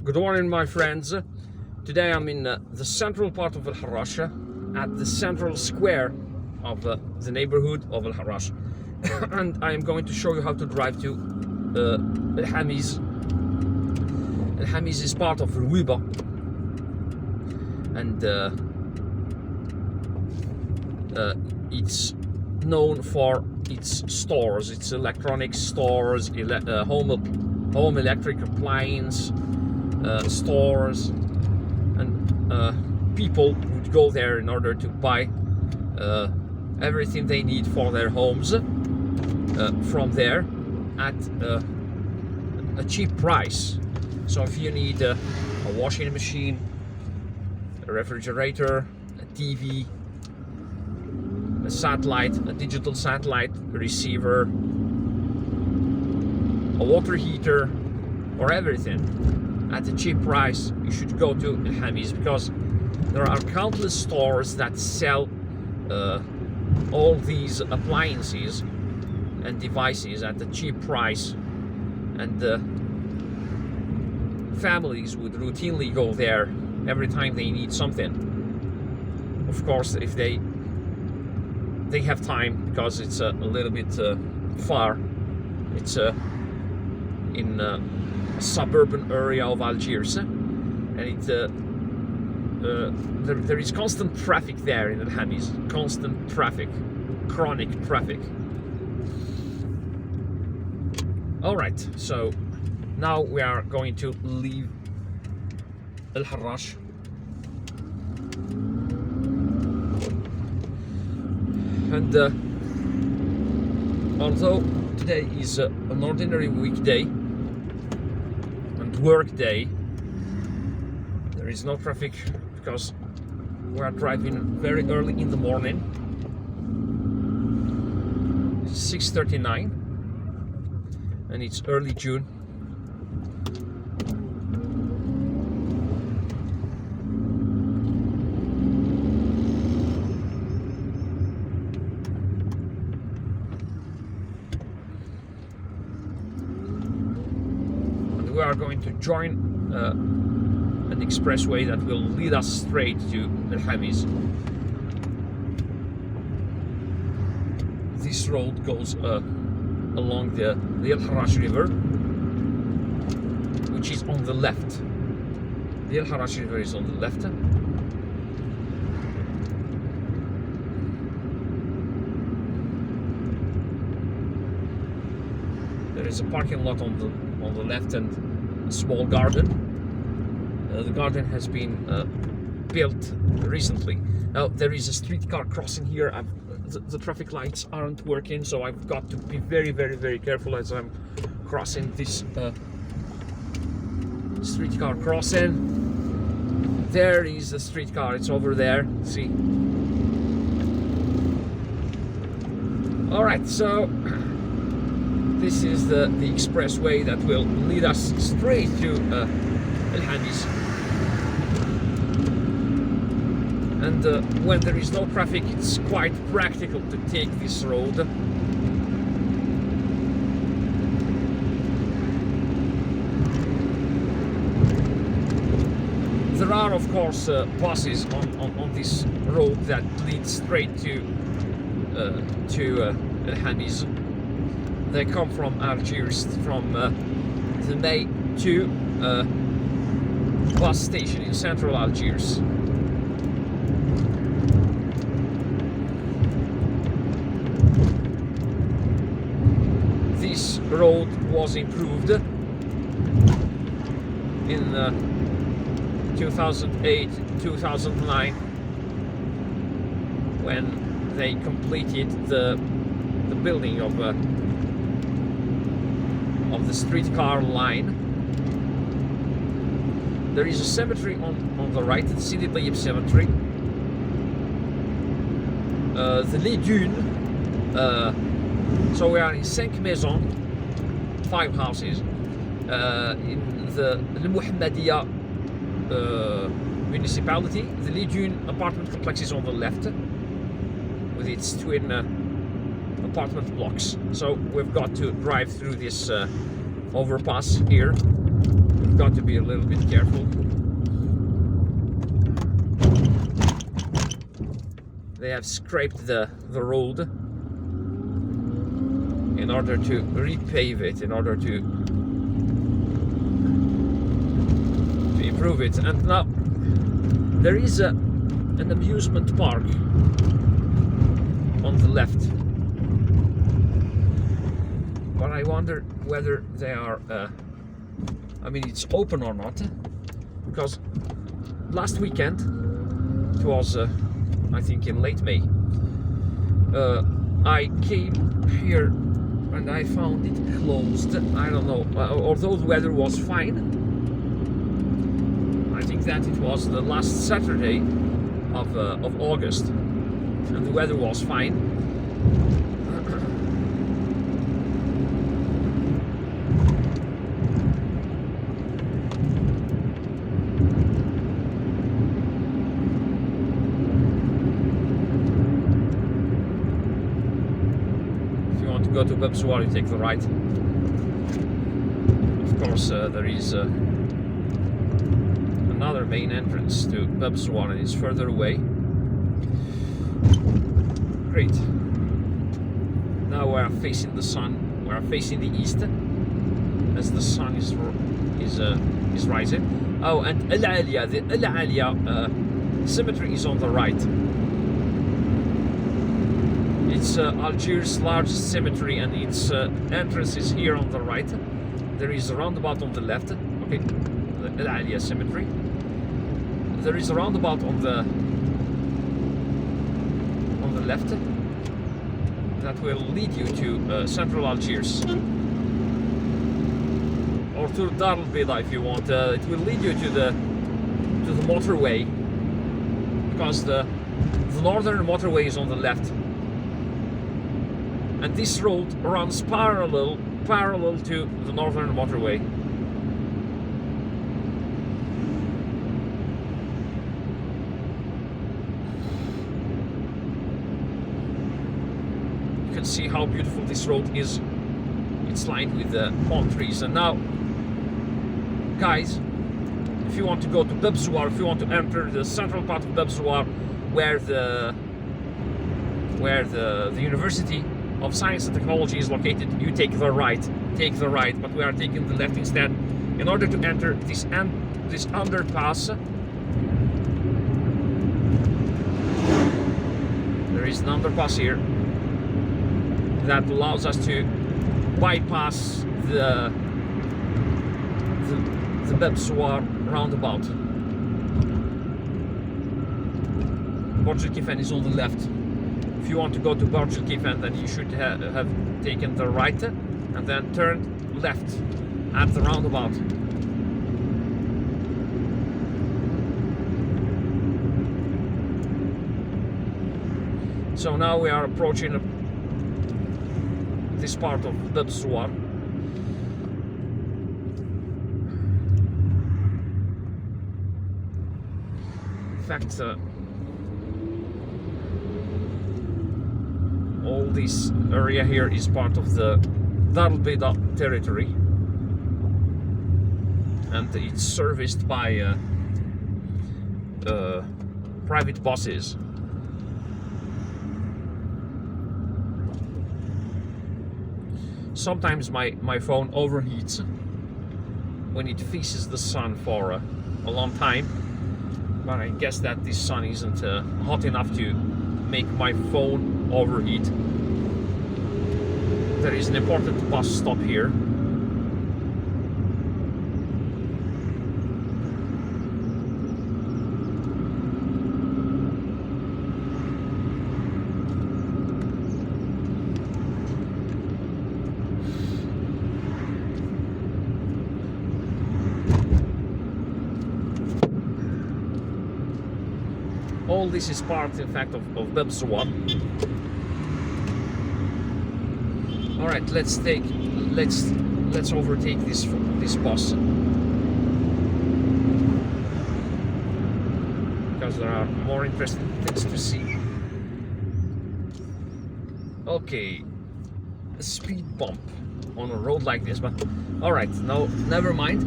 Good morning, my friends. Today I'm in the central part of Harrach, at the central square of the neighborhood of Harrach, and I am going to show you how to drive to Hamiz. Hamiz is part of Rouiba, and it's known for its stores, its electronic stores, home electric appliance stores, and people would go there in order to buy everything they need for their homes from there at a cheap price. So if you need a washing machine, a refrigerator, a TV, a satellite, a digital satellite receiver, a water heater, or everything at a cheap price, you should go to Hamiz, because there are countless stores that sell all these appliances and devices at a cheap price, and families would routinely go there every time they need something. Of course, if they have time, because it's a little bit far. It's in a suburban area of Algiers, and there is constant traffic there in Hamiz. Constant traffic, chronic traffic. All right, so now we are going to leave Harrach. And although today is an ordinary weekday and work day, there is no traffic because we are driving very early in the morning. It's 6:39 and it's early June. We are going to join an expressway that will lead us straight to Hamiz. This road goes along the Harrach River, which is on the left. The Harrach River is on the left. There is a parking lot on the left and a small garden. The garden has been built recently. Now there is a streetcar crossing here. The traffic lights aren't working, so I've got to be very, very, very careful as I'm crossing this streetcar crossing. There is the streetcar. It's over there. See? All right, so this is the expressway that will lead us straight to Hamiz. And when there is no traffic, it's quite practical to take this road. There are, of course, buses on this road that lead straight to Hamiz. They come from Algiers, from the May 2 bus station in central Algiers. This road was improved in 2008-2009 when they completed the building of the streetcar line. There is a cemetery on the right, the Sidi Tayyib cemetery. The Les Dunes. So we are in 5 maisons, 5 houses, in the Muhammadiyah municipality. The Les Dunes apartment complex is on the left, with its twin apartment blocks. So we've got to drive through this overpass here. I've got to be a little bit careful. They have scraped the road in order to repave it, in order to improve it. And now there is an amusement park on the left, but I wonder whether they are I mean, it's open or not, because last weekend, it was I think in late May, I came here and I found it closed. I don't know, although the weather was fine. I think that it was the last Saturday of August, and the weather was fine. If you want to go to Bab Ezzouar, you take the right. Of course, there is another main entrance to Bab Ezzouar, and it's further away. Great. Now we are facing the sun. We are facing the east, as the sun is rising. Oh, and Al Alia, the Al Alia cemetery is on the right. It's Algiers' largest cemetery, and its entrance is here on the right. There is a roundabout on the left. Okay, the Al Alia cemetery. There is a roundabout on the left that will lead you to central Algiers, or to Dar al Bida if you want. It will lead you to the motorway, because the northern motorway is on the left, and this road runs parallel to the northern motorway. See how beautiful this road is. It's lined with palm trees. And now, guys, if you want to go to Bab Ezzouar, if you want to enter the central part of Bab Ezzouar, where the University of Science and Technology is located, you take the right. Take the right, but we are taking the left instead, in order to enter this underpass. There is an underpass here that allows us to bypass the Bab Ezzouar roundabout. Burj Al Kifan is on the left. If you want to go to Burj Al Kifan, then you should have taken the right and then turned left at the roundabout. So now we are approaching this part of Bab Ezzouar. In fact, all this area here is part of the Dar al Bida territory, and it's serviced by private buses. Sometimes my phone overheats when it faces the sun for a long time, but I guess that this sun isn't hot enough to make my phone overheat. There is an important bus stop here. All this is part, in fact, of Bab Ezzouar. All right, let's overtake this bus, because there are more interesting things to see. Okay, a speed bump on a road like this, but all right, no, never mind.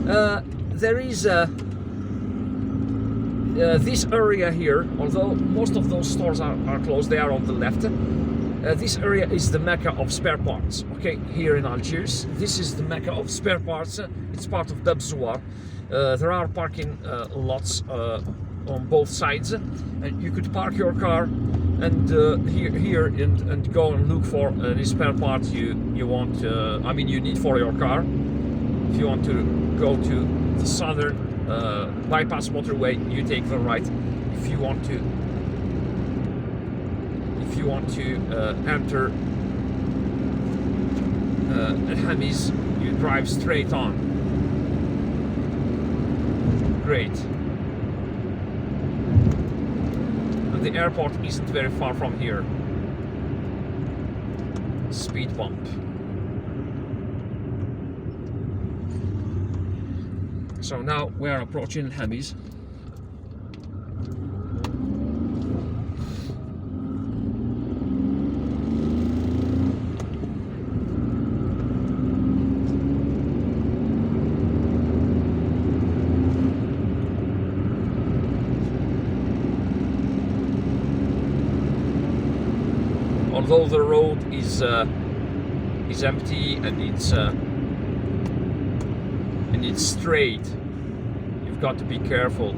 There is this area here, although most of those stores are closed, they are on the left. This area is the Mecca of spare parts, okay, here in Algiers. This is the Mecca of spare parts. It's part of Bab Ezzouar. There are parking lots on both sides, and you could park your car and here and go and look for any spare part you want. I mean, you need for your car. If you want to go to the southern bypass motorway, you take the right. If you want to enter Hamiz, you drive straight on. Great. And the airport isn't very far from here. Speed bump. So now we are approaching Hamiz. Although the road is empty and it's straight, you've got to be careful.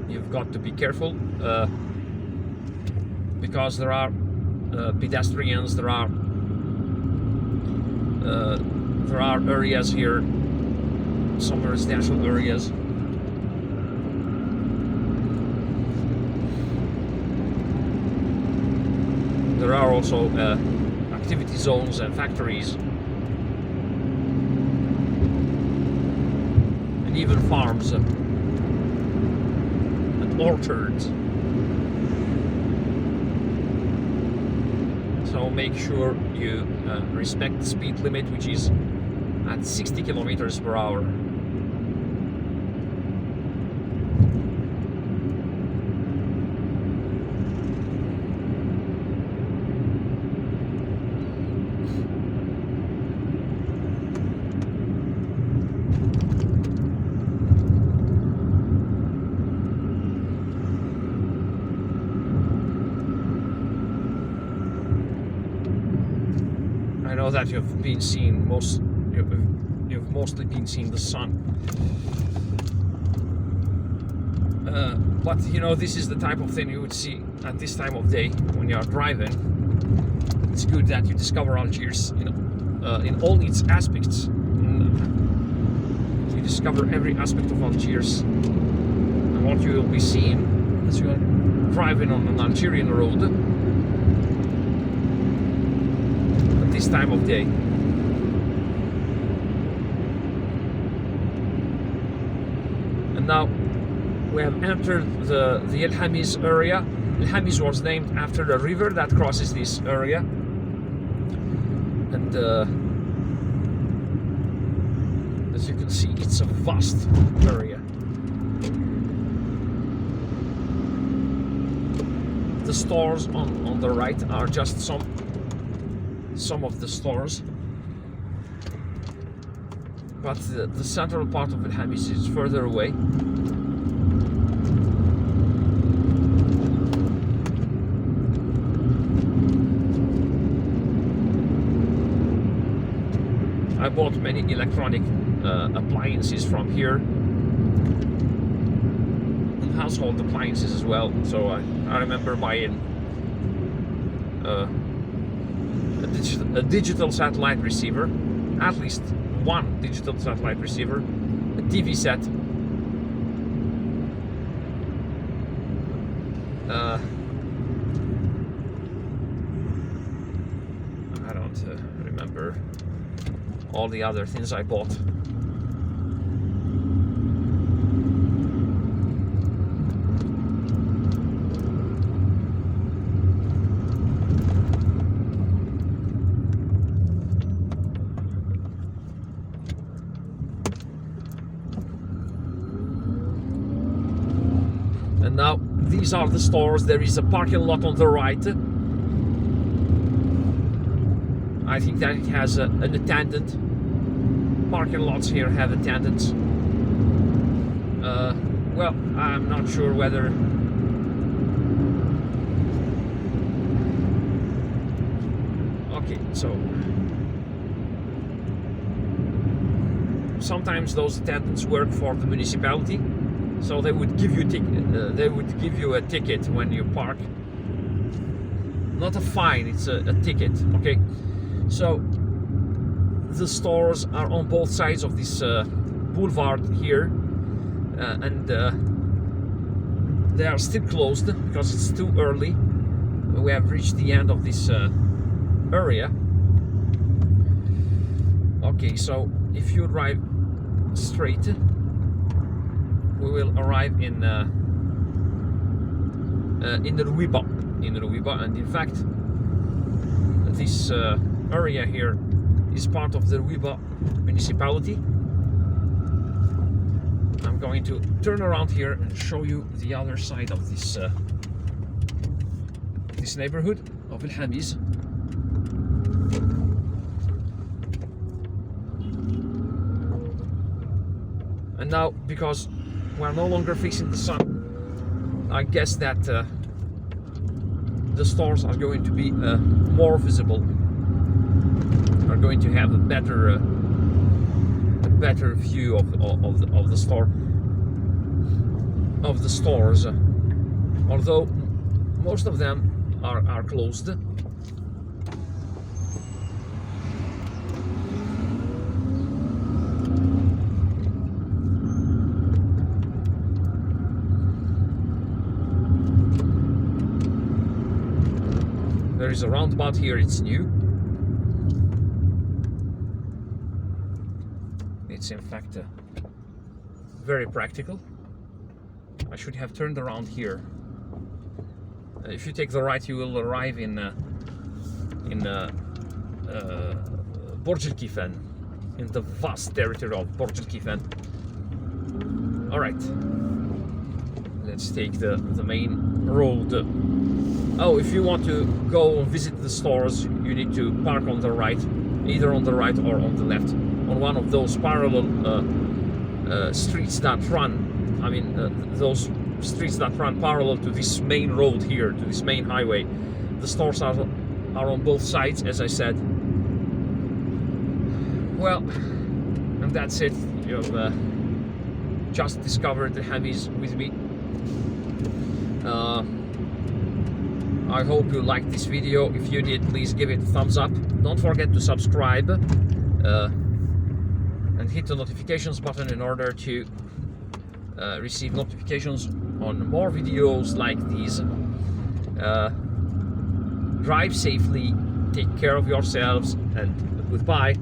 You've got to be careful because there are pedestrians. There are areas here, some residential areas. There are also activity zones and factories, and even farms and orchards. So make sure you respect the speed limit, which is at 60 kilometers per hour. I know that you've been seeing you've mostly been seeing the sun, but you know, this is the type of thing you would see at this time of day when you are driving. It's good that you discover Algiers, you know, in all its aspects. You discover every aspect of Algiers, and what you will be seeing as you are driving on an Algerian road this time of day. And now we have entered the El Hamiz area. El Hamiz was named after the river that crosses this area, and as you can see, it's a vast area. The stores on the right are just some of the stores, but the central part of El Hamiz is further away. I bought many electronic appliances from here, and household appliances as well. So I remember buying a digital satellite receiver, at least one digital satellite receiver, a TV set, I don't remember all the other things I bought. And now these are the stores. There is a parking lot on the right. I think that it has an attendant. Parking lots here have attendants. Well, I'm not sure whether okay, so sometimes those attendants work for the municipality, so they would give you a ticket when you park. Not a fine, it's a ticket. Okay, so the stores are on both sides of this boulevard here, and they are still closed because it's too early. We have reached the end of this area. Okay, so if you drive straight, we will arrive in the Rouiba. And in fact, this area here is part of the Rouiba municipality. I'm going to turn around here and show you the other side of this this neighborhood of Hamiz. And now, because we're no longer facing the sun, I guess that the stores are going to be more visible. Are going to have a better view of the stores, although most of them are closed. There is a roundabout here, it's new. It's in fact very practical. I should have turned around here. If you take the right, you will arrive in Burj Al Kifan, in the vast territory of Burj Al Kifan. All right, let's take the main road. Oh, if you want to go visit the stores, you need to park on the right, either on the right or on the left, on one of those parallel streets that run. I mean, those streets that run parallel to this main road here, to this main highway. The stores are on both sides, as I said. Well, and that's it. You've just discovered the Hamiz with me. I hope you liked this video. If you did, please give it a thumbs up. Don't forget to subscribe and hit the notifications button in order to receive notifications on more videos like these. Drive safely, take care of yourselves, and goodbye.